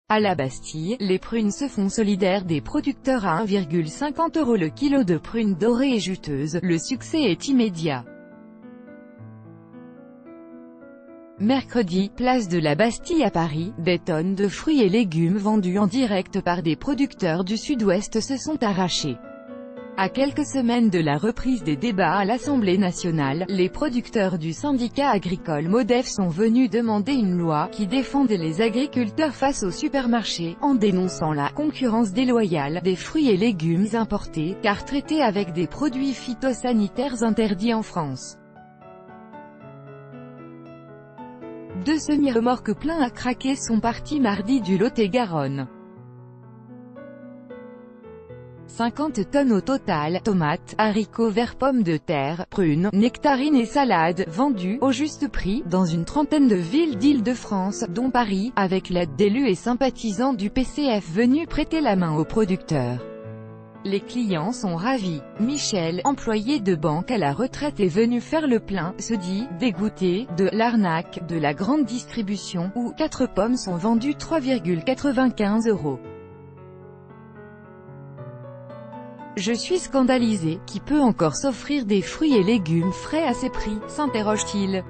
À la Bastille, les prunes se font solidaires des producteurs à 1,50 € le kilo de prunes dorées et juteuses. Le succès est immédiat. Mercredi, place de la Bastille à Paris, des tonnes de fruits et légumes vendus en direct par des producteurs du Sud-Ouest se sont arrachées. À quelques semaines de la reprise des débats à l'Assemblée nationale, les producteurs du syndicat agricole MODEF sont venus demander une loi qui défende les agriculteurs face aux supermarchés, en dénonçant la concurrence déloyale des fruits et légumes importés, car traités avec des produits phytosanitaires interdits en France. Deux semi-remorques pleins à craquer sont partis mardi du Lot-et-Garonne. 50 tonnes au total, tomates, haricots verts, pommes de terre, prunes, nectarines et salades, vendues, au juste prix, dans une trentaine de villes d'Île-de-France, dont Paris, avec l'aide d'élus et sympathisants du PCF venus prêter la main aux producteurs. Les clients sont ravis. Michel, employé de banque à la retraite est venu faire le plein, se dit, dégoûté, de l'arnaque, de la grande distribution, où 4 pommes sont vendues 3,95 €. Je suis scandalisé, qui peut encore s'offrir des fruits et légumes frais à ces prix, s'interroge-t-il.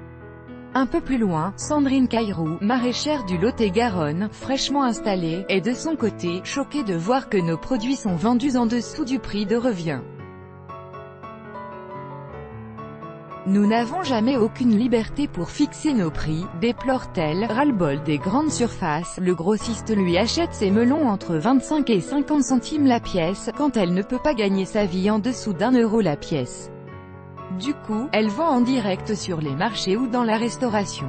Un peu plus loin, Sandrine Cailleroux, maraîchère du Lot-et-Garonne, fraîchement installée, est de son côté, choquée de voir que nos produits sont vendus en dessous du prix de revient. Nous n'avons jamais aucune liberté pour fixer nos prix, déplore-t-elle, ras-le-bol des grandes surfaces. Le grossiste lui achète ses melons entre 25 et 50 centimes la pièce, quand elle ne peut pas gagner sa vie en dessous d'1 € la pièce. Du coup, elle vend en direct sur les marchés ou dans la restauration.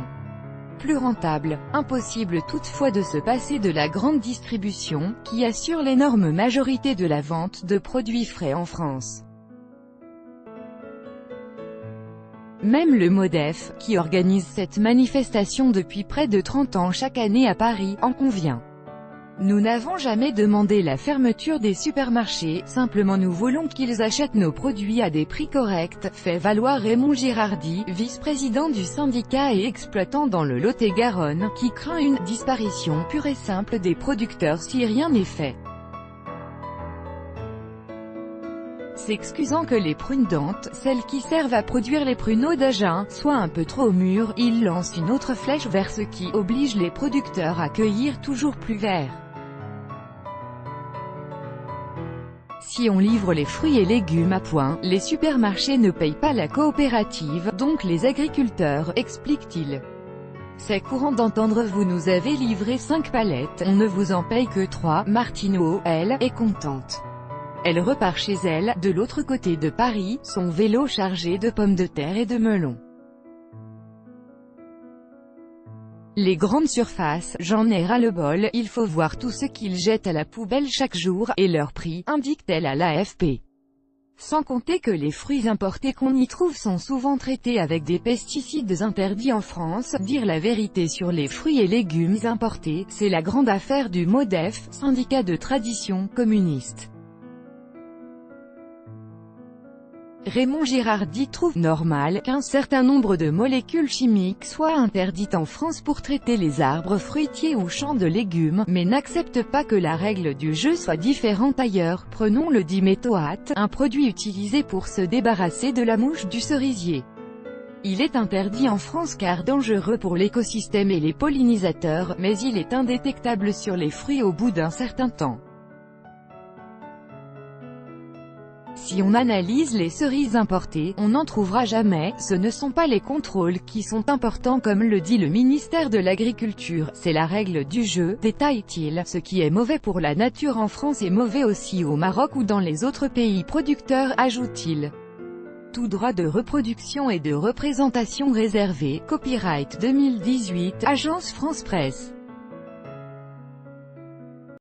Plus rentable, impossible toutefois de se passer de la grande distribution, qui assure l'énorme majorité de la vente de produits frais en France. Même le MODEF, qui organise cette manifestation depuis près de 30 ans chaque année à Paris, en convient. Nous n'avons jamais demandé la fermeture des supermarchés, simplement nous voulons qu'ils achètent nos produits à des prix corrects, fait valoir Raymond Girardi, vice-président du syndicat et exploitant dans le Lot-et-Garonne, qui craint une disparition pure et simple des producteurs si rien n'est fait. S'excusant que les prunes dentes, celles qui servent à produire les pruneaux d'Agen, soient un peu trop mûres, il lance une autre flèche vers ce qui oblige les producteurs à cueillir toujours plus vert. Si on livre les fruits et légumes à point, les supermarchés ne payent pas la coopérative, donc les agriculteurs, explique-t-il. C'est courant d'entendre « vous nous avez livré 5 palettes, on ne vous en paye que 3 ». Martineau, elle, est contente. Elle repart chez elle, de l'autre côté de Paris, son vélo chargé de pommes de terre et de melons. Les grandes surfaces, j'en ai ras-le-bol, il faut voir tout ce qu'ils jettent à la poubelle chaque jour, et leur prix, indique-t-elle à l'AFP. Sans compter que les fruits importés qu'on y trouve sont souvent traités avec des pesticides interdits en France. Dire la vérité sur les fruits et légumes importés, c'est la grande affaire du MODEF, syndicat de tradition communiste. Raymond Girardi trouve normal qu'un certain nombre de molécules chimiques soient interdites en France pour traiter les arbres fruitiers ou champs de légumes, mais n'accepte pas que la règle du jeu soit différente ailleurs. Prenons le diméthoate, un produit utilisé pour se débarrasser de la mouche du cerisier. Il est interdit en France car dangereux pour l'écosystème et les pollinisateurs, mais il est indétectable sur les fruits au bout d'un certain temps. Si on analyse les cerises importées, on n'en trouvera jamais. Ce ne sont pas les contrôles qui sont importants comme le dit le ministère de l'Agriculture, c'est la règle du jeu, détaille-t-il. Ce qui est mauvais pour la nature en France est mauvais aussi au Maroc ou dans les autres pays producteurs, ajoute-t-il. Tout droit de reproduction et de représentation réservé. Copyright 2018, Agence France Presse.